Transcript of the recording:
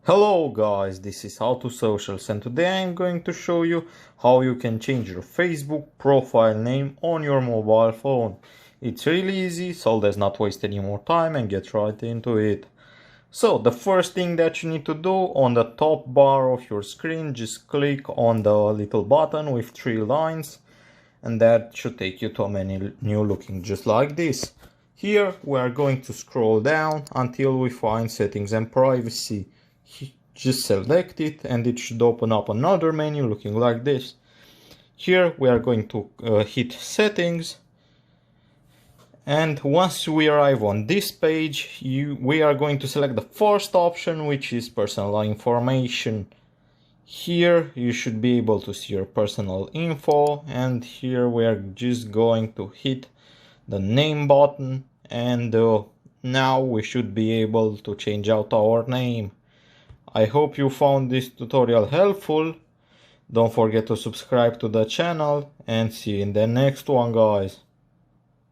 Hello guys, this is How to Socials and today I'm going to show you how you can change your Facebook profile name on your mobile phone. It's really easy, so let's not waste any more time and get right into it. So the first thing that you need to do, on the top bar of your screen, just click on the little button with 3 lines and that should take you to a menu looking just like this. Here we are going to scroll down until we find settings and privacy. Just select it and it should open up another menu looking like this. Here we are going to hit settings, and once we arrive on this page we are going to select the first option, which is personal information. Here you should be able to see your personal info, and here we are just going to hit the name button, and now we should be able to change out our name. I hope you found this tutorial helpful. Don't forget to subscribe to the channel and see you in the next one, guys.